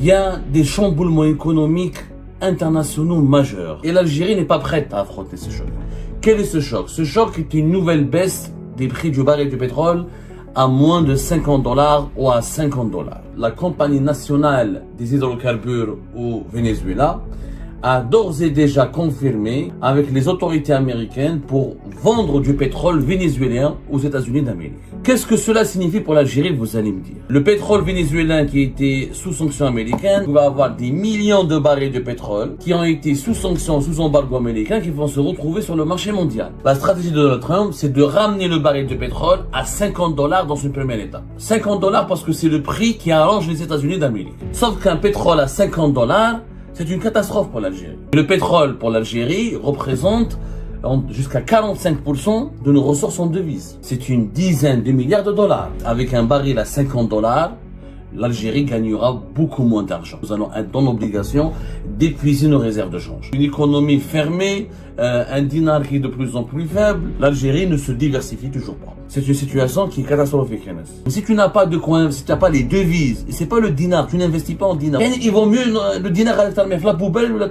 Il y a des chamboulements économiques internationaux majeurs et l'Algérie n'est pas prête à affronter ce choc. Quel est ce choc? Ce choc est une nouvelle baisse des prix du baril du pétrole à moins de $50 ou à $50. La compagnie nationale des hydrocarbures au Venezuela a d'ores et déjà confirmé avec les autorités américaines pour vendre du pétrole vénézuélien aux États-Unis d'Amérique. Qu'est-ce que cela signifie pour l'Algérie, vous allez me dire? Le pétrole vénézuélien qui était sous sanctions américaines va avoir des millions de barils de pétrole qui ont été sous sanctions, sous embargo américain, qui vont se retrouver sur le marché mondial. La stratégie de Donald Trump, c'est de ramener le baril de pétrole à $50 dans une première étape. $50 parce que c'est le prix qui arrange les États-Unis d'Amérique. Sauf qu'un pétrole à $50, c'est une catastrophe pour l'Algérie. Le pétrole pour l'Algérie représente jusqu'à 45% de nos ressources en devises. C'est une dizaine de milliards de dollars. Avec un baril à $50, l'Algérie gagnera beaucoup moins d'argent. Nous allons être dans l'obligation d'épuiser nos réserves de change. Une économie fermée, un dinar qui est de plus en plus faible, l'Algérie ne se diversifie toujours pas. C'est une situation qui est catastrophique. Mais si tu n'as pas de coin, si tu n'as pas les devises, et c'est pas le dinar, tu n'investis pas en dinar. Il vaut mieux le dinar à la poubelle ou la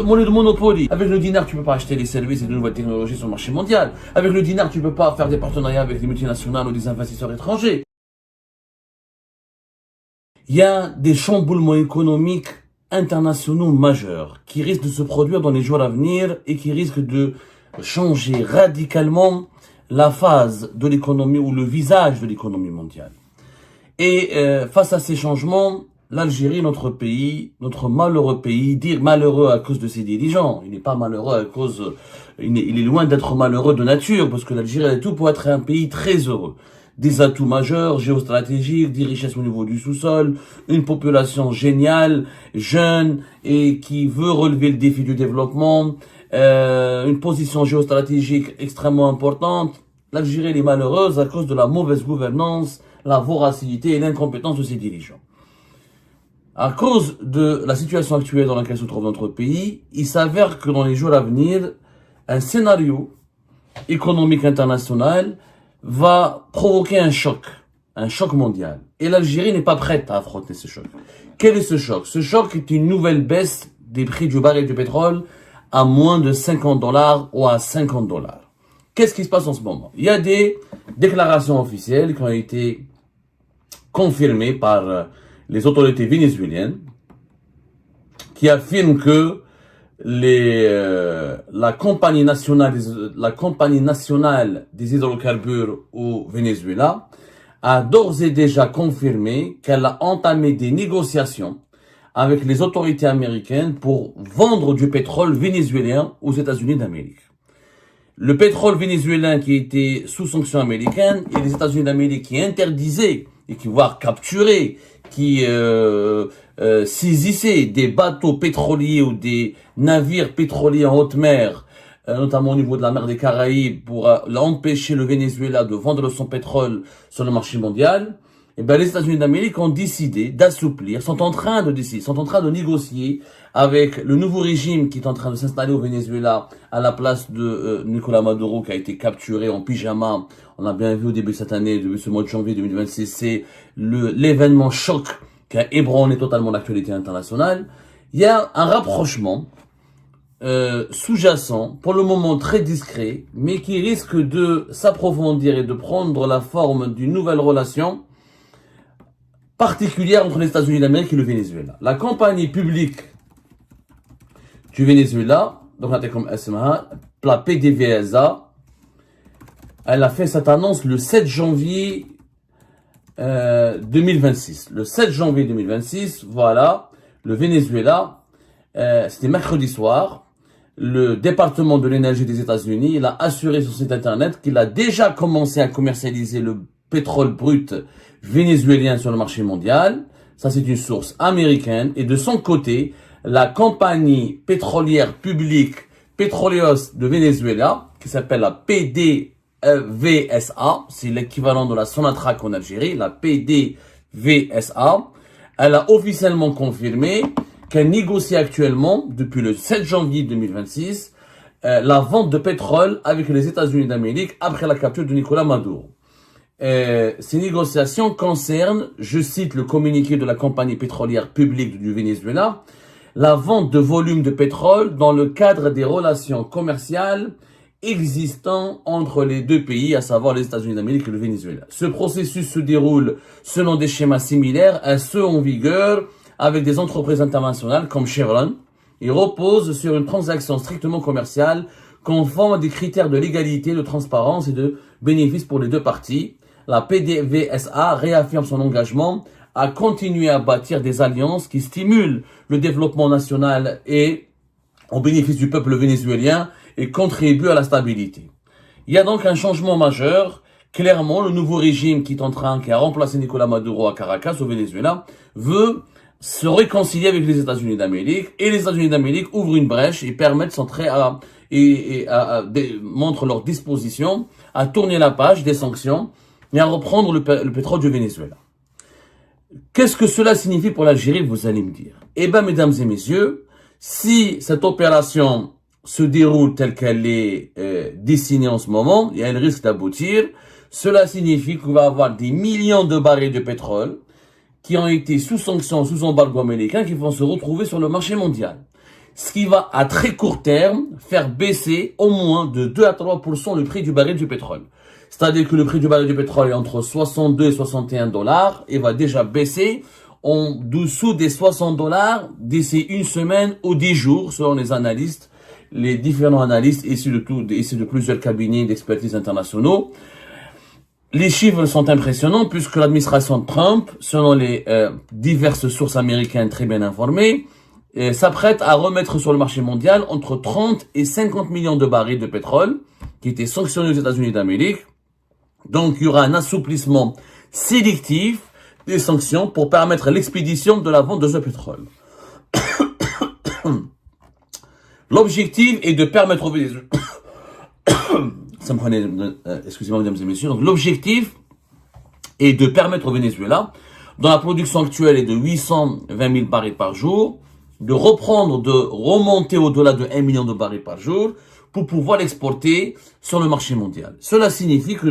monnaie de Monopoly. Avec le dinar, tu peux pas acheter les services et de nouvelles technologies sur le marché mondial. Avec le dinar, tu peux pas faire des partenariats avec des multinationales ou des investisseurs étrangers. Il y a des chamboulements économiques internationaux majeurs qui risquent de se produire dans les jours à venir et qui risquent de changer radicalement la phase de l'économie ou le visage de l'économie mondiale. Et face à ces changements, l'Algérie, notre pays, notre malheureux pays, dire malheureux à cause de ses dirigeants, il n'est pas malheureux à cause, il est loin d'être malheureux de nature, parce que l'Algérie a tout pour être un pays très heureux. Des atouts majeurs, géostratégiques, des richesses au niveau du sous-sol, une population géniale, jeune et qui veut relever le défi du développement, une position géostratégique extrêmement importante. L'Algérie est malheureuse à cause de la mauvaise gouvernance, la voracité et l'incompétence de ses dirigeants. À cause de la situation actuelle dans laquelle se trouve notre pays, il s'avère que dans les jours à venir, un scénario économique international va provoquer un choc mondial. Et l'Algérie n'est pas prête à affronter ce choc. Quel est ce choc? Ce choc est une nouvelle baisse des prix du baril du pétrole à moins de $50 ou à $50. Qu'est-ce qui se passe en ce moment? Il y a des déclarations officielles qui ont été confirmées par les autorités vénézuéliennes qui affirment que la compagnie nationale des hydrocarbures au Venezuela a d'ores et déjà confirmé qu'elle a entamé des négociations avec les autorités américaines pour vendre du pétrole vénézuélien aux États-Unis d'Amérique. Le pétrole vénézuélien qui était sous sanctions américaines et les États-Unis d'Amérique qui interdisaient et qui voire capturaient, qui saisissaient des bateaux pétroliers ou des navires pétroliers en haute mer, notamment au niveau de la mer des Caraïbes, pour empêcher le Venezuela de vendre son pétrole sur le marché mondial. Et les États-Unis d'Amérique ont décidé d'assouplir, sont en train de négocier avec le nouveau régime qui est en train de s'installer au Venezuela à la place de Nicolás Maduro qui a été capturé en pyjama. On a bien vu au début de cette année, début de ce mois de janvier 2026, c'est l'événement choc qui a ébranlé totalement l'actualité internationale. Il y a un rapprochement sous-jacent, pour le moment très discret, mais qui risque de s'approfondir et de prendre la forme d'une nouvelle relation particulière entre les États-Unis d'Amérique et le Venezuela. La compagnie publique du Venezuela, donc la PDVSA, elle a fait cette annonce le 7 janvier 2026. Le 7 janvier 2026, voilà, le Venezuela, c'était mercredi soir, le département de l'énergie des États-Unis, il a assuré sur son site internet qu'il a déjà commencé à commercialiser le pétrole brut vénézuélien sur le marché mondial. Ça, c'est une source américaine. Et de son côté, la compagnie pétrolière publique Petróleos de Venezuela, qui s'appelle la PDVSA, c'est l'équivalent de la Sonatrach en Algérie, la PDVSA, elle a officiellement confirmé qu'elle négocie actuellement, depuis le 7 janvier 2026, la vente de pétrole avec les États-Unis d'Amérique après la capture de Nicolás Maduro. Ces négociations concernent, je cite le communiqué de la compagnie pétrolière publique du Venezuela, la vente de volumes de pétrole dans le cadre des relations commerciales existant entre les deux pays, à savoir les États-Unis d'Amérique et le Venezuela. Ce processus se déroule selon des schémas similaires à ceux en vigueur avec des entreprises internationales comme Chevron et repose sur une transaction strictement commerciale conforme à des critères de légalité, de transparence et de bénéfice pour les deux parties. La PDVSA réaffirme son engagement à continuer à bâtir des alliances qui stimulent le développement national et au bénéfice du peuple vénézuélien et contribuent à la stabilité. Il y a donc un changement majeur. Clairement, le nouveau régime qui a remplacé Nicolás Maduro à Caracas, au Venezuela, veut se réconcilier avec les États-Unis d'Amérique, et les États-Unis d'Amérique ouvrent une brèche et permettent montrent leur disposition à tourner la page des sanctions et à reprendre le pétrole du Venezuela. Qu'est-ce que cela signifie pour l'Algérie, vous allez me dire? Eh bien, mesdames et messieurs, si cette opération se déroule telle qu'elle est dessinée en ce moment, il y a un risque d'aboutir. Cela signifie qu'on va avoir des millions de barils de pétrole qui ont été sous sanctions, sous embargo américain, qui vont se retrouver sur le marché mondial. Ce qui va, à très court terme, faire baisser au moins de 2 à 3% le prix du baril du pétrole. C'est-à-dire que le prix du baril du pétrole est entre 62 et 61 dollars et va déjà baisser en dessous des 60 dollars d'ici une semaine ou 10 jours, selon les analystes, les différents analystes issus de plusieurs cabinets d'expertise internationaux. Les chiffres sont impressionnants puisque l'administration de Trump, selon les diverses sources américaines très bien informées, s'apprête à remettre sur le marché mondial entre 30 et 50 millions de barils de pétrole qui étaient sanctionnés aux États-Unis d'Amérique. Donc, il y aura un assouplissement sélectif des sanctions pour permettre l'expédition de la vente de ce pétrole. L'objectif est de permettre aux Vénézuéliens... excusez-moi, mesdames et messieurs. Donc, l'objectif est de permettre au Venezuela, dont la production actuelle est de 820 000 barils par jour, de remonter au-delà de 1 million de barils par jour pour pouvoir l'exporter sur le marché mondial. Cela signifie que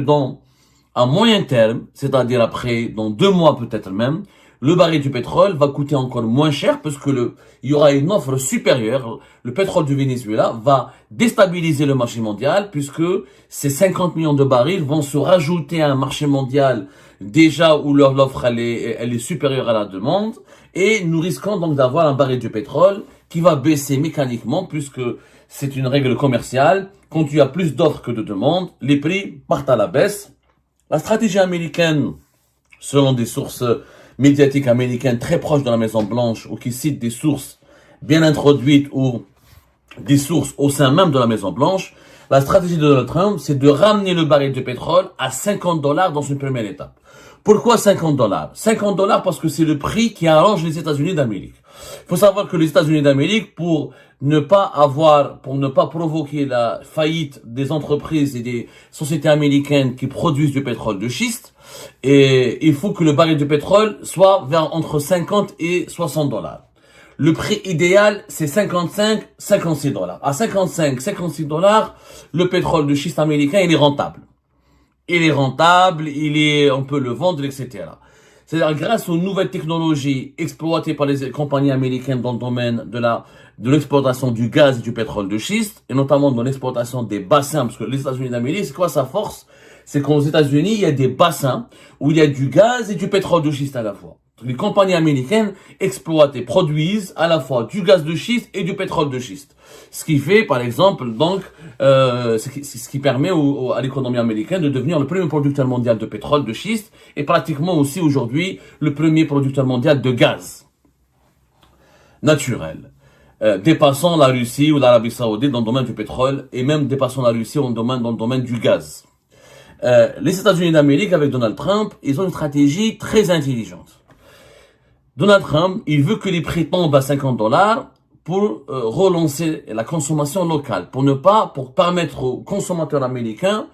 à moyen terme, c'est-à-dire dans 2 mois peut-être même, le baril du pétrole va coûter encore moins cher parce que il y aura une offre supérieure. Le pétrole du Venezuela va déstabiliser le marché mondial puisque ces 50 millions de barils vont se rajouter à un marché mondial déjà où l'offre elle est supérieure à la demande, et nous risquons donc d'avoir un baril de pétrole qui va baisser mécaniquement puisque c'est une règle commerciale. Quand il y a plus d'offres que de demandes, les prix partent à la baisse. La stratégie américaine, selon des sources médiatiques américaines très proches de la Maison Blanche ou qui citent des sources bien introduites ou des sources au sein même de la Maison Blanche, la stratégie de Donald Trump, c'est de ramener le baril de pétrole à 50 dollars dans une première étape. Pourquoi 50 dollars? 50 dollars parce que c'est le prix qui arrange les États-Unis d'Amérique. Il faut savoir que les États-Unis d'Amérique, pour ne pas provoquer la faillite des entreprises et des sociétés américaines qui produisent du pétrole de schiste, et il faut que le baril de pétrole soit entre 50 et 60 dollars. Le prix idéal, c'est 56 dollars. À 56 dollars, le pétrole de schiste américain, il est rentable. On peut le vendre, etc. C'est-à-dire, grâce aux nouvelles technologies exploitées par les compagnies américaines dans le domaine de l'exploitation du gaz et du pétrole de schiste, et notamment dans l'exploitation des bassins, parce que les États-Unis d'Amérique, c'est quoi sa force? C'est qu'aux États-Unis, il y a des bassins où il y a du gaz et du pétrole de schiste à la fois. Les compagnies américaines exploitent et produisent à la fois du gaz de schiste et du pétrole de schiste. Ce qui fait, par exemple, ce qui permet à l'économie américaine de devenir le premier producteur mondial de pétrole de schiste et pratiquement aussi aujourd'hui le premier producteur mondial de gaz naturel, dépassant la Russie ou l'Arabie Saoudite dans le domaine du pétrole et même dépassant la Russie dans le domaine du gaz. Les États-Unis d'Amérique, avec Donald Trump, ils ont une stratégie très intelligente. Donald Trump, il veut que les prix tombent à 50 dollars pour relancer la consommation locale, pour permettre aux consommateurs américains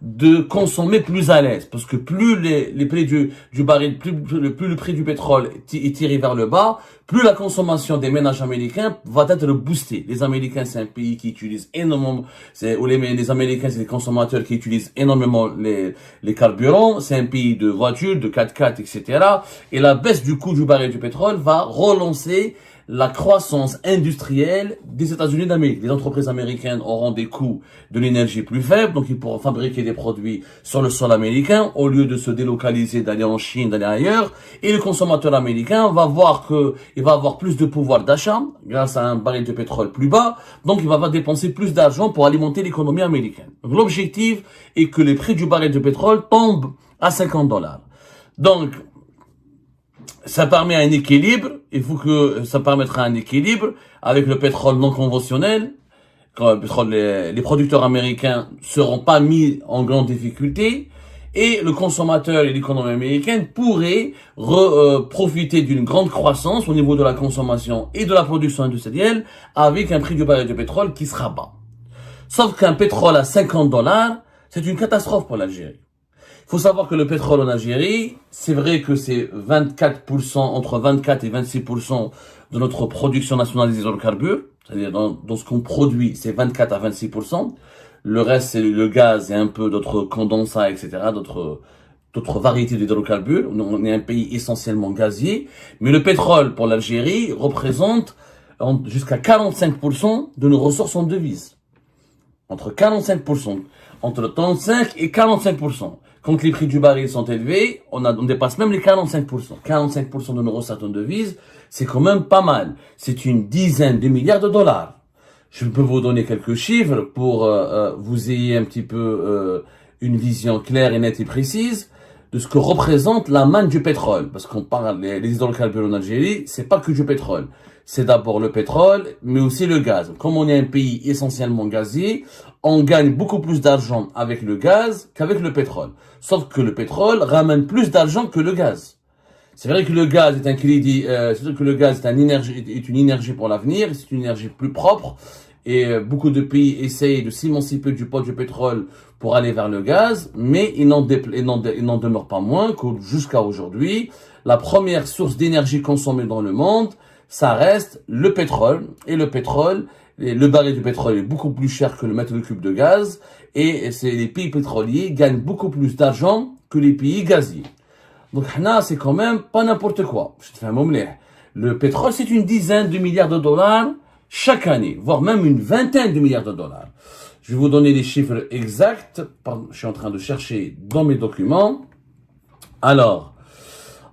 de consommer plus à l'aise. Parce que plus les prix du baril, plus le prix du pétrole est tiré vers le bas, plus la consommation des ménages américains va être boostée. Les Américains, c'est un pays qui utilise énormément, les Américains, c'est des consommateurs qui utilisent énormément les carburants. C'est un pays de voitures, de 4x4, etc. Et la baisse du coût du baril du pétrole va relancer la croissance industrielle des États-Unis d'Amérique. Les entreprises américaines auront des coûts de l'énergie plus faibles, donc ils pourront fabriquer des produits sur le sol américain au lieu de se délocaliser, d'aller en Chine, d'aller ailleurs. Et le consommateur américain va voir il va avoir plus de pouvoir d'achat grâce à un baril de pétrole plus bas, donc il va dépenser plus d'argent pour alimenter l'économie américaine. L'objectif est que les prix du baril de pétrole tombent à $50. Donc, ça permet un équilibre, il faut que ça permettra un équilibre avec le pétrole non conventionnel. Quand le pétrole, les producteurs américains seront pas mis en grande difficulté et le consommateur et l'économie américaine pourraient profiter d'une grande croissance au niveau de la consommation et de la production industrielle avec un prix du baril de pétrole qui sera bas. Sauf qu'un pétrole à $50, c'est une catastrophe pour l'Algérie. Il faut savoir que le pétrole en Algérie, c'est vrai que c'est 24%, entre 24 et 26% de notre production nationale des hydrocarbures. C'est-à-dire dans ce qu'on produit, c'est 24 à 26%. Le reste, c'est le gaz et un peu d'autres condensats, etc., d'autres variétés d'hydrocarbures. On est un pays essentiellement gazier. Mais le pétrole pour l'Algérie représente jusqu'à 45% de nos ressources en devises. Entre 45%, entre 35 et 45%. Quand les prix du baril sont élevés, on dépasse même les 45%. 45% de nos recettes en devises, c'est quand même pas mal. C'est une dizaine de milliards de dollars. Je peux vous donner quelques chiffres pour vous ayez un petit peu une vision claire et nette et précise de ce que représente la manne du pétrole. Parce qu'on parle, les hydrocarbures en Algérie, c'est pas que du pétrole. C'est d'abord le pétrole, mais aussi le gaz. Comme on est un pays essentiellement gazier, on gagne beaucoup plus d'argent avec le gaz qu'avec le pétrole. Sauf que le pétrole ramène plus d'argent que le gaz. C'est vrai que le gaz est un crédit, c'est vrai que le gaz est une énergie pour l'avenir, c'est une énergie plus propre. Et beaucoup de pays essayent de s'émanciper du poids du pétrole pour aller vers le gaz, mais il n'en demeure pas moins que jusqu'à aujourd'hui, la première source d'énergie consommée dans le monde, ça reste le pétrole. Et le pétrole, le baril du pétrole est beaucoup plus cher que le mètre cube de gaz. Et les pays pétroliers gagnent beaucoup plus d'argent que les pays gaziers. Donc, c'est quand même pas n'importe quoi. Je te fais un mot. Le pétrole, c'est une dizaine de milliards de dollars chaque année, voire même une vingtaine de milliards de dollars. Je vais vous donner les chiffres exacts. Pardon, je suis en train de chercher dans mes documents. Alors,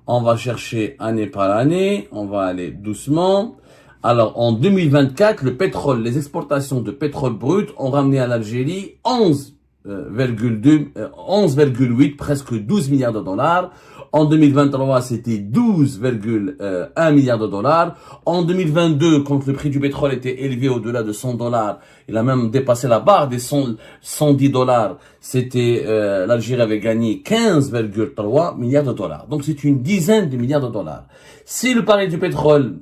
on va chercher année par année. On va aller doucement. Alors, en 2024, le pétrole, les exportations de pétrole brut ont ramené à l'Algérie 11,8, presque 12 milliards de dollars. En 2023, c'était 12,1 milliards de dollars. En 2022, quand le prix du pétrole était élevé au-delà de $100, il a même dépassé la barre des 110 dollars. L'Algérie avait gagné 15,3 milliards de dollars. Donc, c'est une dizaine de milliards de dollars. Si le baril du pétrole,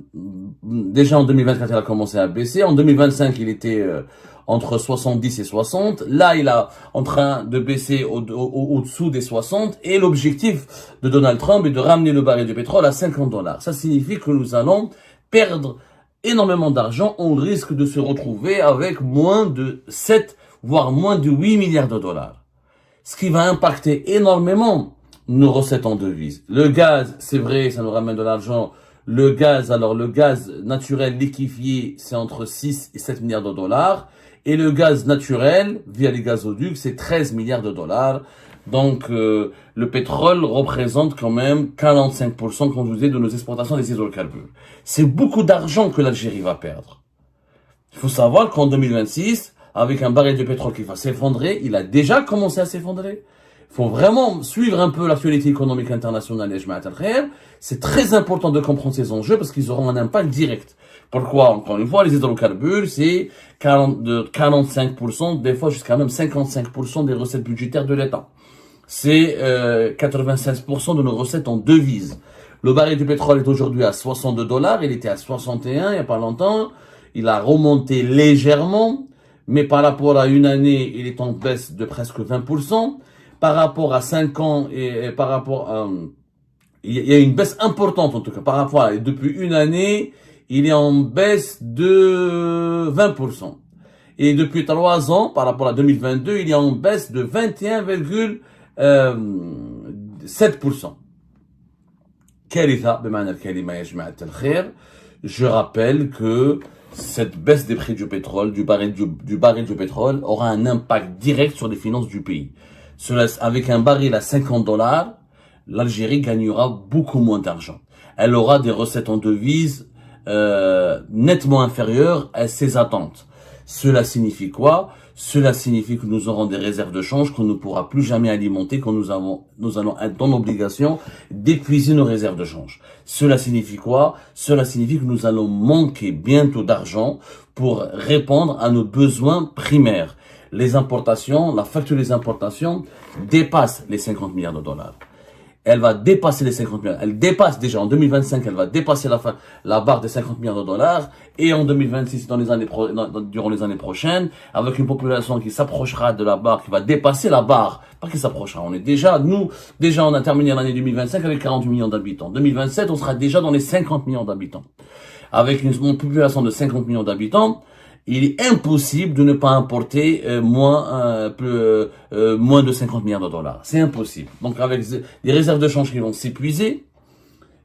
déjà en 2024, il a commencé à baisser. En 2025, il était entre 70 et 60. Là, il est en train de baisser au-dessous des 60. Et l'objectif de Donald Trump est de ramener le baril de pétrole à 50 dollars. Ça signifie que nous allons perdre énormément d'argent. On risque de se retrouver avec moins de 7, voire moins de 8 milliards de dollars. Ce qui va impacter énormément nos recettes en devises. Le gaz, c'est vrai, ça nous ramène de l'argent. Le gaz naturel liquéfié, c'est entre 6 et 7 milliards de dollars. Et le gaz naturel, via les gazoducs, c'est 13 milliards de dollars. Donc, le pétrole représente quand même 45%, comme je vous disais, de nos exportations des hydrocarbures. C'est beaucoup d'argent que l'Algérie va perdre. Il faut savoir qu'en 2026, avec un baril de pétrole qui va s'effondrer, il a déjà commencé à s'effondrer. Il faut vraiment suivre un peu l'actualité économique internationale. C'est très important de comprendre ces enjeux parce qu'ils auront un impact direct. Pourquoi? Encore une fois, les hydrocarbures, c'est 45%, des fois jusqu'à même 55% des recettes budgétaires de l'État. C'est 96% de nos recettes en devises. Le baril du pétrole est aujourd'hui à 62 dollars, il était à 61 il n'y a pas longtemps. Il a remonté légèrement, mais par rapport à une année, il est en baisse de presque 20%. Par rapport à 5 ans et par rapport à... Il y a une baisse importante en tout cas. Par rapport à depuis une année, il est en baisse de 20%. Et depuis 3 ans, par rapport à 2022, il est en baisse de 21,7%. Je rappelle que cette baisse des prix du pétrole, du baril de pétrole, aura un impact direct sur les finances du pays. Avec un baril à $50, l'Algérie gagnera beaucoup moins d'argent. Elle aura des recettes en devises nettement inférieures à ses attentes. Cela signifie quoi? Cela signifie que nous aurons des réserves de change qu'on ne pourra plus jamais alimenter, quand nous allons être dans l'obligation d'épuiser nos réserves de change. Cela signifie quoi? Cela signifie que nous allons manquer bientôt d'argent pour répondre à nos besoins primaires. Les importations, la facture des importations dépasse les 50 milliards de dollars. Elle va dépasser les 50 milliards. Elle dépasse déjà en 2025, elle va dépasser la barre des 50 milliards de dollars. Et en 2026, durant les années prochaines, avec une population qui s'approchera de la barre, qui va dépasser la barre. Pas qui s'approchera. On a terminé l'année 2025 avec 48 millions d'habitants. 2027, on sera déjà dans les 50 millions d'habitants. Avec une population de 50 millions d'habitants, il est impossible de ne pas importer moins de 50 milliards de dollars. C'est impossible. Donc avec des réserves de change qui vont s'épuiser,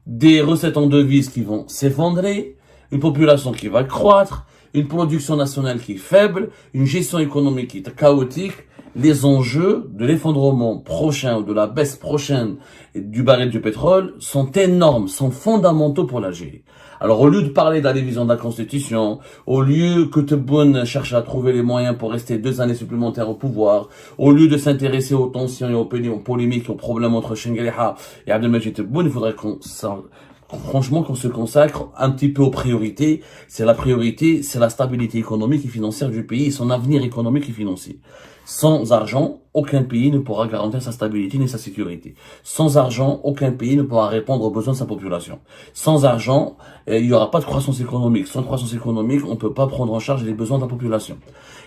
des recettes en devises qui vont s'effondrer, une population qui va croître, une production nationale qui est faible, une gestion économique qui est chaotique, les enjeux de l'effondrement prochain ou de la baisse prochaine du baril du pétrole sont énormes, sont fondamentaux pour l'Algérie. Alors, au lieu de parler de la révision de la Constitution, au lieu que Tebboune cherche à trouver les moyens pour rester 2 années supplémentaires au pouvoir, au lieu de s'intéresser aux tensions et aux polémiques, aux problèmes entre Chengueleha et Abdelmajid Tebboune, il faudrait qu'on se consacre un petit peu aux priorités. La priorité, c'est la stabilité économique et financière du pays et son avenir économique et financier. Sans argent, aucun pays ne pourra garantir sa stabilité ni sa sécurité. Sans argent, aucun pays ne pourra répondre aux besoins de sa population. Sans argent, il n'y aura pas de croissance économique. Sans croissance économique, on ne peut pas prendre en charge les besoins de la population.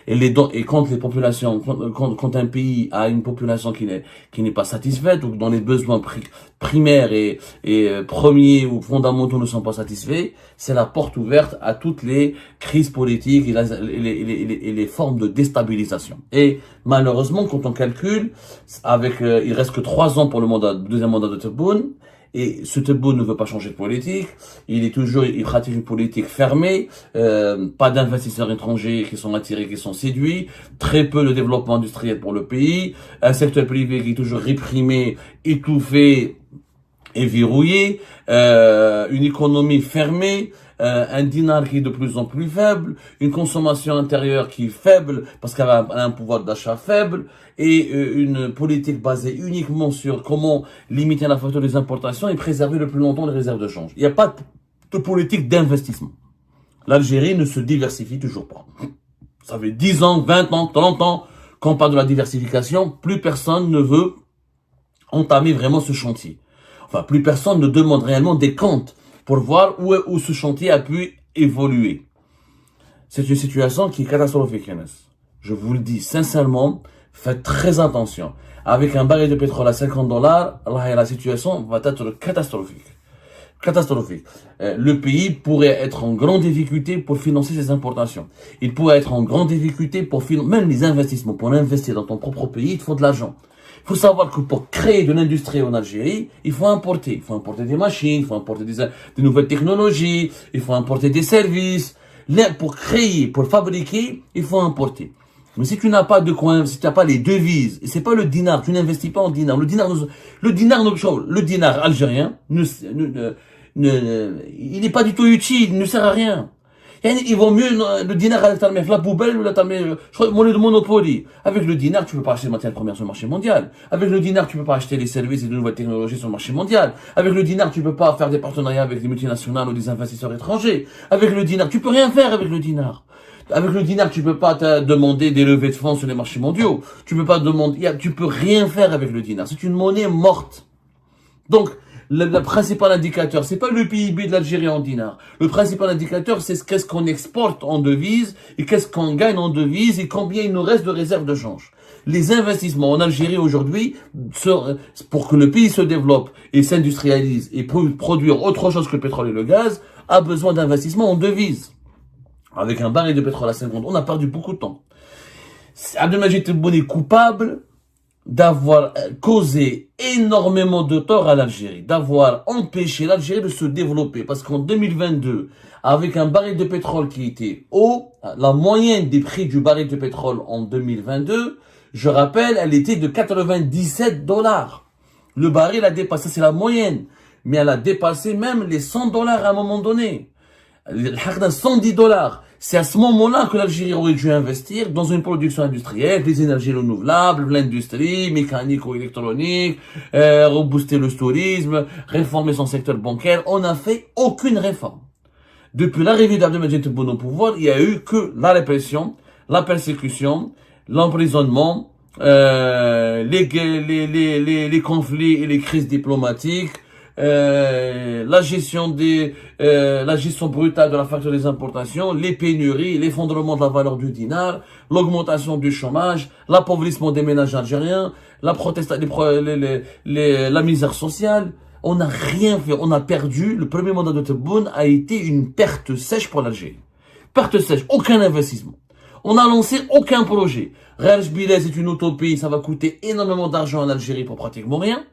Et quand un pays a une population qui n'est pas satisfaite, ou dont les besoins primaires et premiers ou fondamentaux ne sont pas satisfaits, c'est la porte ouverte à toutes les crises politiques et les formes de déstabilisation. Et malheureusement, quand on calcule, il reste que 3 ans pour le deuxième mandat de Tebboune, et ce Tebboune ne veut pas changer de politique. Il pratique une politique fermée, pas d'investisseurs étrangers qui sont attirés, qui sont séduits, très peu de développement industriel pour le pays, un secteur privé qui est toujours réprimé, étouffé et verrouillé, une économie fermée, un dinar qui est de plus en plus faible, une consommation intérieure qui est faible parce qu'elle a un pouvoir d'achat faible, et une politique basée uniquement sur comment limiter la facture des importations et préserver le plus longtemps les réserves de change. Il n'y a pas de politique d'investissement. L'Algérie ne se diversifie toujours pas. Ça fait 10 ans, 20 ans, 30 ans qu'on parle de la diversification, plus personne ne veut entamer vraiment ce chantier. Enfin, plus personne ne demande réellement des comptes pour voir où ce chantier a pu évoluer. C'est une situation qui est catastrophique, je vous le dis sincèrement, faites très attention. Avec un baril de pétrole à $50, la situation va être catastrophique. Catastrophique. Le pays pourrait être en grande difficulté pour financer ses importations. Il pourrait être en grande difficulté pour financer, même les investissements. Pour investir dans ton propre pays, il te faut de l'argent. Il faut savoir que pour créer de l'industrie en Algérie, il faut importer. Il faut importer des machines, il faut importer des nouvelles technologies, il faut importer des services. Pour créer, pour fabriquer, il faut importer. Mais si tu n'as pas de coin, si tu n'as pas les devises, et c'est pas le dinar, tu n'investis pas en dinar. Le dinar algérien, il n'est pas du tout utile, il ne sert à rien. Il vaut mieux le dinar à la poubelle ou monnaie de Monopoly. Avec le dinar, tu peux pas acheter de matières premières sur le marché mondial. Avec le dinar, tu peux pas acheter des services et de nouvelles technologies sur le marché mondial. Avec le dinar, tu peux pas faire des partenariats avec des multinationales ou des investisseurs étrangers. Avec le dinar, tu peux rien faire avec le dinar. Avec le dinar, tu peux pas te demander des levées de fonds sur les marchés mondiaux. Tu peux rien faire avec le dinar. C'est une monnaie morte. Donc, Le principal indicateur, c'est pas le PIB de l'Algérie en dinars. Le principal indicateur, c'est qu'est-ce qu'on exporte en devises et qu'est-ce qu'on gagne en devises et combien il nous reste de réserves de change. Les investissements en Algérie aujourd'hui, pour que le pays se développe et s'industrialise et peut produire autre chose que le pétrole et le gaz, a besoin d'investissements en devises. Avec un baril de pétrole à 50, on a perdu beaucoup de temps. Abdelmadjid Tebboune est coupable d'avoir causé énormément de tort à l'Algérie, d'avoir empêché l'Algérie de se développer. Parce qu'en 2022, avec un baril de pétrole qui était haut, la moyenne des prix du baril de pétrole en 2022, je rappelle, elle était de 97 $. Le baril a dépassé, c'est la moyenne, mais elle a dépassé même les 100 $ à un moment donné. 110 $. C'est à ce moment-là que l'Algérie aurait dû investir dans une production industrielle, des énergies renouvelables, l'industrie, mécanico-électronique, rebooster le tourisme, réformer son secteur bancaire. On n'a fait aucune réforme. Depuis l'arrivée d'Abdelmadjid Tebboune au pouvoir, il n'y a eu que la répression, la persécution, l'emprisonnement, les conflits et les crises diplomatiques, la gestion brutale de la facture des importations, les pénuries, l'effondrement de la valeur du dinar, l'augmentation du chômage, l'appauvrissement des ménages algériens, la misère sociale. On n'a rien fait, on a perdu. Le premier mandat de Tebboune a été une perte sèche pour l'Algérie. Perte sèche, aucun investissement. On n'a lancé aucun projet. Rerj Bilez est une utopie, ça va coûter énormément d'argent en Algérie pour pratiquement rien.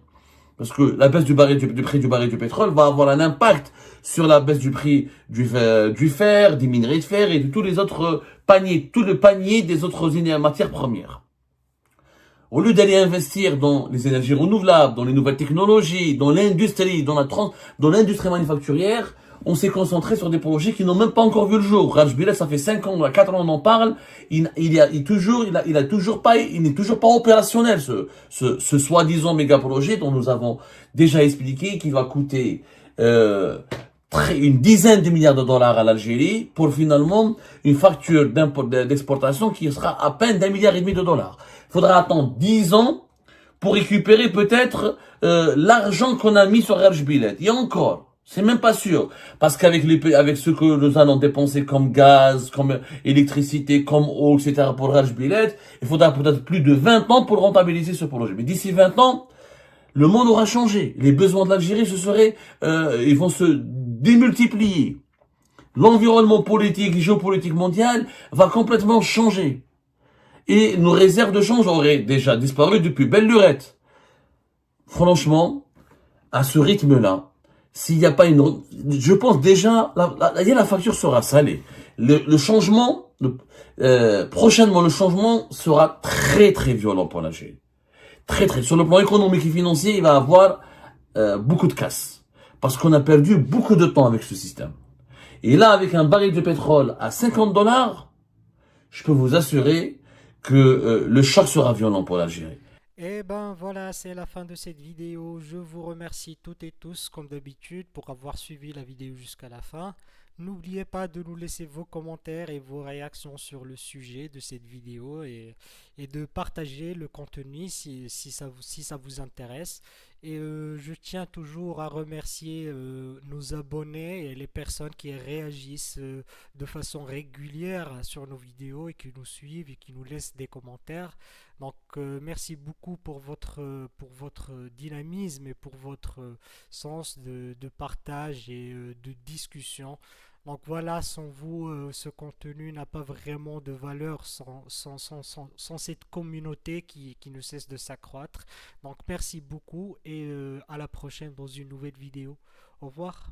Parce que la baisse du prix du baril du pétrole va avoir un impact sur la baisse du prix du fer, des minerais de fer et de tous les autres paniers, tout le panier des autres matières premières. Au lieu d'aller investir dans les énergies renouvelables, dans les nouvelles technologies, dans l'industrie, dans l'industrie manufacturière, on s'est concentré sur des projets qui n'ont même pas encore vu le jour. Rerj Bilez, ça fait 5 ans, 4 ans on en parle, il n'est toujours pas opérationnel, ce soi-disant méga projet dont nous avons déjà expliqué qu'il va coûter, une dizaine de milliards de dollars à l'Algérie pour finalement une facture d'exportation qui sera à peine d'1,5 milliard de dollars. Il faudra attendre 10 ans pour récupérer peut-être, l'argent qu'on a mis sur Rerj Bilez. Et encore. C'est même pas sûr. Parce qu'avec ce que nous allons dépenser comme gaz, comme électricité, comme eau, etc. pour Rerj Bilez, il faudra peut-être plus de 20 ans pour rentabiliser ce projet. Mais d'ici 20 ans, le monde aura changé. Les besoins de l'Algérie ils vont se démultiplier. L'environnement politique et géopolitique mondial va complètement changer. Et nos réserves de change auraient déjà disparu depuis belle lurette. Franchement, à ce rythme-là, s'il n'y a pas je pense déjà, la facture sera salée. Le changement, prochainement, le changement sera très très violent pour l'Algérie. Très très. Sur le plan économique et financier, il va avoir beaucoup de casse. Parce qu'on a perdu beaucoup de temps avec ce système. Et là, avec un baril de pétrole à 50 $, je peux vous assurer que le choc sera violent pour l'Algérie. Et ben voilà, c'est la fin de cette vidéo. Je vous remercie toutes et tous, comme d'habitude, pour avoir suivi la vidéo jusqu'à la fin. N'oubliez pas de nous laisser vos commentaires et vos réactions sur le sujet de cette vidéo et de partager le contenu si ça vous intéresse. Et je tiens toujours à remercier nos abonnés et les personnes qui réagissent de façon régulière sur nos vidéos et qui nous suivent et qui nous laissent des commentaires. Donc merci beaucoup pour votre dynamisme et pour votre sens de partage et de discussion. Donc voilà, sans vous, ce contenu n'a pas vraiment de valeur sans cette communauté qui ne cesse de s'accroître. Donc merci beaucoup et à la prochaine dans une nouvelle vidéo. Au revoir.